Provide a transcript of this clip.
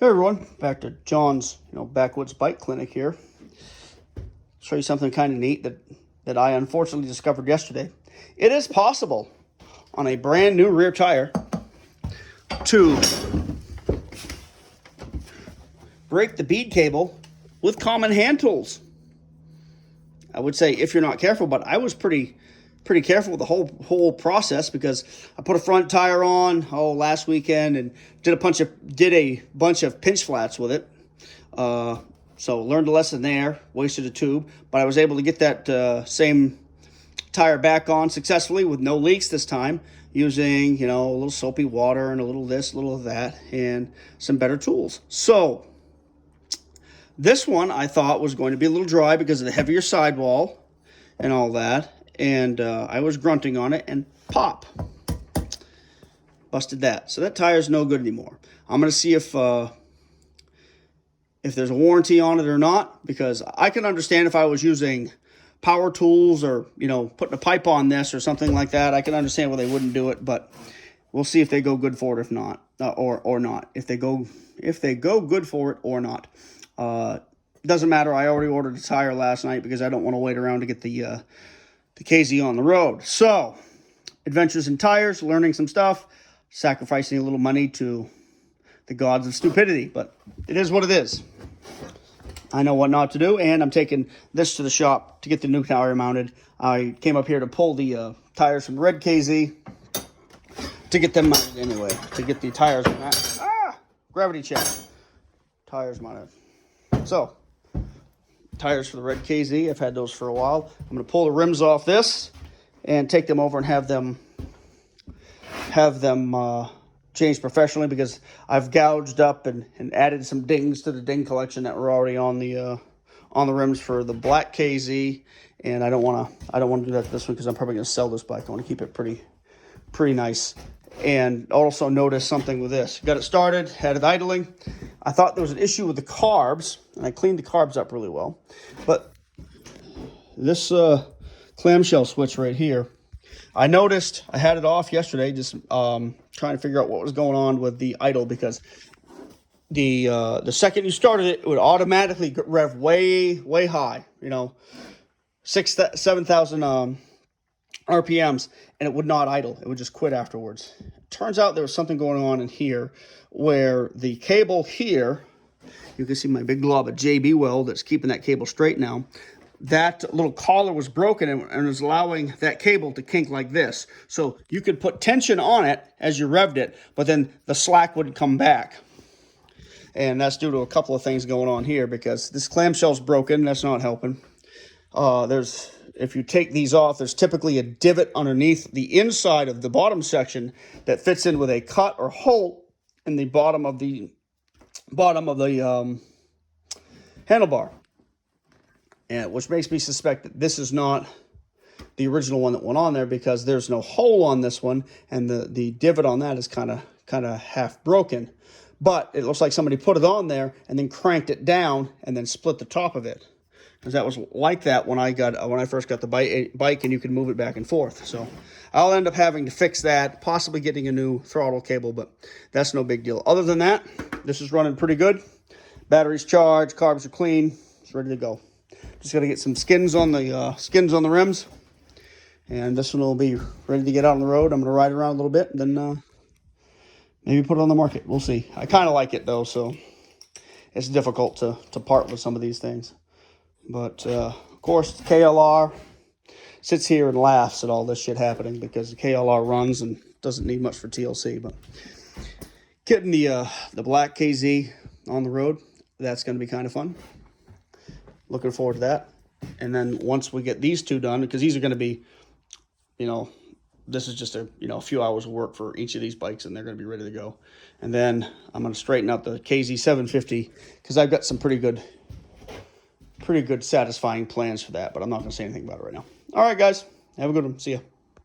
Hey everyone, back to John's, backwoods bike clinic here. Show you something kind of neat that I unfortunately discovered yesterday. It is possible on a brand new rear tire to break the bead cable with common hand tools. I would say if you're not careful, but I was pretty careful with the whole process because I put a front tire on last weekend and did a bunch of pinch flats with it. So learned a lesson there, wasted a tube, but I was able to get that same tire back on successfully with no leaks this time, using a little soapy water and a little this, a little of that, and some better tools. So this one I thought was going to be a little dry because of the heavier sidewall and all that. And I was grunting on it and pop. Busted that. So that tire's no good anymore. I'm going to see if there's a warranty on it or not, because I can understand if I was using power tools or, putting a pipe on this or something like that. I can understand why they wouldn't do it, but we'll see if they go good for it, if not, or not. If they go good for it or not. Doesn't matter. I already ordered a tire last night because I don't want to wait around to get the KZ on the road. So, adventures in tires, learning some stuff, sacrificing a little money to the gods of stupidity, but it is what it is. I know what not to do, and I'm taking this to the shop to get the new tire mounted. I came up here to pull the tires from Red KZ to get them mounted anyway, to get the tires on that. Gravity check. Tires mounted. So, tires for the Red KZ. I've had those for a while. I'm going to pull the rims off this and take them over and have them changed professionally, because I've gouged up and added some dings to the ding collection that were already on the rims for the black KZ, and I don't want to do that to this one because I'm probably going to sell this bike. I want to keep it pretty nice. And also notice something with this. Got it started, had it idling. I thought there was an issue with the carbs, and I cleaned the carbs up really well. But this clamshell switch right here, I noticed I had it off yesterday, just trying to figure out what was going on with the idle, because the second you started it, it would automatically rev way high, 7,000 RPMs, and it would not idle. It would just quit afterwards. Turns out there was something going on in here where the cable here, you can see my big glob of JB Weld that's keeping that cable straight now. That little collar was broken and was allowing that cable to kink like this. So you could put tension on it as you revved it, but then the slack wouldn't come back. And that's due to a couple of things going on here, because this clamshell's broken. That's not helping. If you take these off, there's typically a divot underneath the inside of the bottom section that fits in with a cut or hole in the bottom of the handlebar, and which makes me suspect that this is not the original one that went on there, because there's no hole on this one, and the divot on that is kind of half broken. But it looks like somebody put it on there and then cranked it down and then split the top of it. Because that was like that when I first got the bike, and you could move it back and forth. So I'll end up having to fix that, possibly getting a new throttle cable, but that's no big deal. Other than that, this is running pretty good. Battery's charged, carbs are clean, it's ready to go. Just got to get some skins on the rims, and this one will be ready to get out on the road. I'm going to ride around a little bit, and then maybe put it on the market. We'll see. I kind of like it though, so it's difficult to part with some of these things. But, of course, the KLR sits here and laughs at all this shit happening, because the KLR runs and doesn't need much for TLC. But getting the black KZ on the road, that's going to be kind of fun. Looking forward to that. And then once we get these two done, because these are going to be, this is just a few hours of work for each of these bikes, and they're going to be ready to go. And then I'm going to straighten out the KZ 750, because I've got some pretty good satisfying plans for that, but I'm not going to say anything about it right now. All right, guys, have a good one. See ya.